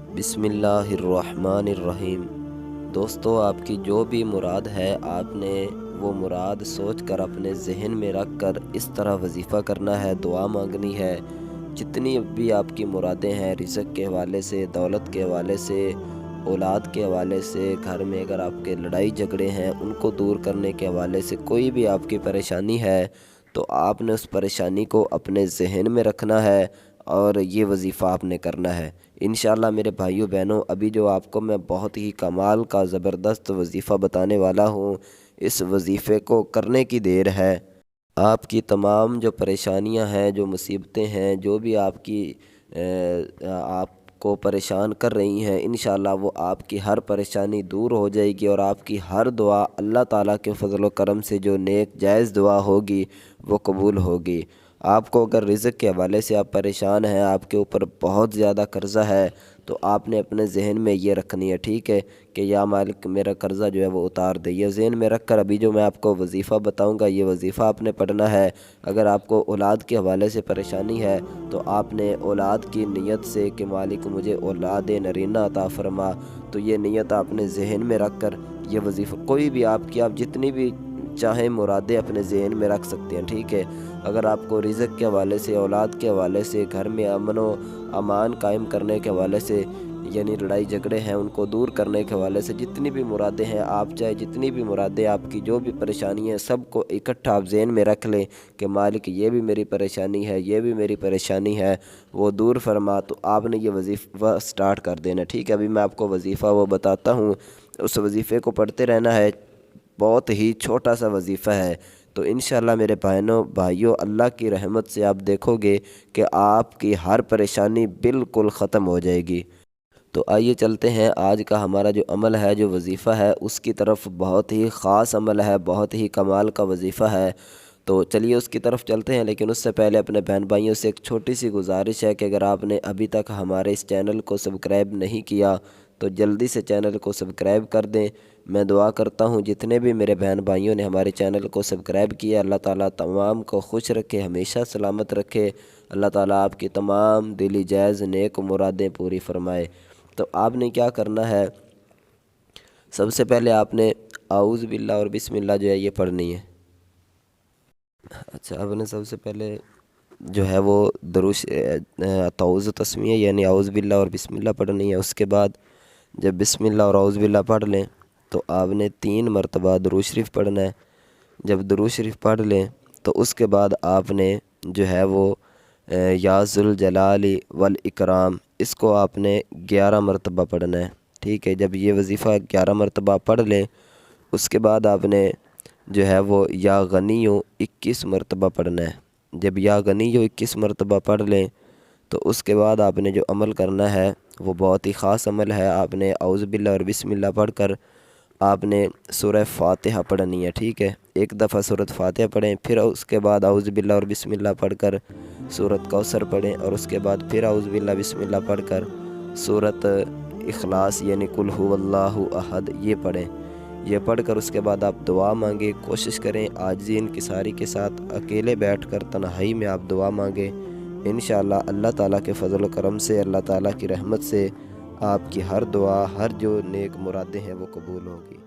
بسم اللہ الرحمن الرحیم۔ دوستو، آپ کی جو بھی مراد ہے آپ نے وہ مراد سوچ کر اپنے ذہن میں رکھ کر اس طرح وظیفہ کرنا ہے، دعا مانگنی ہے۔ جتنی بھی آپ کی مرادیں ہیں، رزق کے حوالے سے، دولت کے حوالے سے، اولاد کے حوالے سے، گھر میں اگر آپ کے لڑائی جھگڑے ہیں ان کو دور کرنے کے حوالے سے، کوئی بھی آپ کی پریشانی ہے تو آپ نے اس پریشانی کو اپنے ذہن میں رکھنا ہے اور یہ وظیفہ آپ نے کرنا ہے انشاءاللہ۔ میرے بھائیوں بہنوں، ابھی جو آپ کو میں بہت ہی کمال کا زبردست وظیفہ بتانے والا ہوں، اس وظیفے کو کرنے کی دیر ہے۔ آپ کی تمام جو پریشانیاں ہیں، جو مصیبتیں ہیں، جو بھی آپ کی آپ کو پریشان کر رہی ہیں، انشاءاللہ وہ آپ کی ہر پریشانی دور ہو جائے گی اور آپ کی ہر دعا اللہ تعالیٰ کے فضل و کرم سے جو نیک جائز دعا ہوگی وہ قبول ہوگی۔ آپ کو اگر رزق کے حوالے سے آپ پریشان ہیں، آپ کے اوپر بہت زیادہ قرضہ ہے، تو آپ نے اپنے ذہن میں یہ رکھنی ہے، ٹھیک ہے، کہ یا مالک میرا قرضہ جو ہے وہ اتار دے۔ یہ ذہن میں رکھ کر ابھی جو میں آپ کو وظیفہ بتاؤں گا، یہ وظیفہ آپ نے پڑھنا ہے۔ اگر آپ کو اولاد کے حوالے سے پریشانی ہے تو آپ نے اولاد کی نیت سے کہ مالک مجھے اولاد نرینہ عطا فرما، تو یہ نیت آپ نے ذہن میں رکھ کر یہ وظیفہ کوئی بھی آپ جتنی بھی چاہیں مرادیں اپنے ذہن میں رکھ سکتے ہیں، ٹھیک ہے۔ اگر آپ کو رزق کے حوالے سے، اولاد کے حوالے سے، گھر میں امن و امان قائم کرنے کے حوالے سے، یعنی لڑائی جھگڑے ہیں ان کو دور کرنے کے حوالے سے جتنی بھی مرادیں ہیں، آپ چاہے جتنی بھی مرادیں، آپ کی جو بھی پریشانی ہیں، سب کو اکٹھا آپ ذہن میں رکھ لیں کہ مالک یہ بھی میری پریشانی ہے، یہ بھی میری پریشانی ہے، وہ دور فرما۔ تو آپ نے یہ وظیفہ سٹارٹ کر دینا، ٹھیک ہے۔ ابھی میں آپ کو وظیفہ وہ بتاتا ہوں، اس وظیفے کو پڑھتے رہنا ہے۔ بہت ہی چھوٹا سا وظیفہ ہے، تو انشاءاللہ میرے بھائیوں، اللہ کی رحمت سے آپ دیکھو گے کہ آپ کی ہر پریشانی بالکل ختم ہو جائے گی۔ تو آئیے چلتے ہیں، آج کا ہمارا جو عمل ہے، جو وظیفہ ہے، اس کی طرف بہت ہی خاص عمل ہے، بہت ہی کمال کا وظیفہ ہے۔ تو چلیے اس کی طرف چلتے ہیں، لیکن اس سے پہلے اپنے بہن بھائیوں سے ایک چھوٹی سی گزارش ہے کہ اگر آپ نے ابھی تک ہمارے اس چینل کو سبسکرائب نہیں کیا تو جلدی سے چینل کو سبسکرائب کر دیں۔ میں دعا کرتا ہوں جتنے بھی میرے بہن بھائیوں نے ہمارے چینل کو سبسکرائب کیا، اللہ تعالیٰ تمام کو خوش رکھے، ہمیشہ سلامت رکھے، اللہ تعالیٰ آپ کی تمام دلی جائز نیک مرادیں پوری فرمائے۔ تو آپ نے کیا کرنا ہے، سب سے پہلے آپ نے اعوذ باللہ اور بسم اللہ جو ہے یہ پڑھنی ہے۔ اچھا، آپ نے سب سے پہلے جو ہے وہ تعوذ تسمیہ یعنی اعوذ باللہ اور بسم اللہ پڑھنی ہے۔ اس کے بعد جب بسم اللہ اور اعوذ باللہ پڑھ لیں تو آپ نے 3 مرتبہ درود شریف پڑھنا ہے۔ جب درود شریف پڑھ لیں تو اس کے بعد آپ نے جو ہے وہ یا ذوالجلال والاکرام، اس کو آپ نے 11 مرتبہ پڑھنا ہے، ٹھیک ہے۔ جب یہ وظیفہ 11 مرتبہ پڑھ لیں اس کے بعد آپ نے جو ہے وہ یا غنیو 21 مرتبہ پڑھنا ہے۔ جب یا غنیو 21 مرتبہ پڑھ لیں تو اس کے بعد آپ نے جو عمل کرنا ہے وہ بہت ہی خاص عمل ہے۔ آپ نے اعوذ باللہ اور بسم اللہ پڑھ کر آپ نے سورہ فاتحہ پڑھنی ہے، ٹھیک ہے۔ ایک دفعہ سورۃ فاتحہ پڑھیں، پھر اس کے بعد اعوذ باللہ اور بسم اللہ پڑھ کر سورۃ کوثر پڑھیں، اور اس کے بعد پھر اعوذ باللہ بسم اللہ پڑھ کر سورۃ اخلاص یعنی قل هو اللہ احد یہ پڑھیں۔ یہ پڑھ کر اس کے بعد آپ دعا مانگیں، کوشش کریں عاجزی انکساری کے ساتھ اکیلے بیٹھ کر تنہائی میں آپ دعا مانگیں۔ انشاءاللہ اللہ تعالیٰ کے فضل و کرم سے، اللہ تعالیٰ کی رحمت سے آپ کی ہر دعا، ہر جو نیک مرادیں ہیں وہ قبول ہوگی۔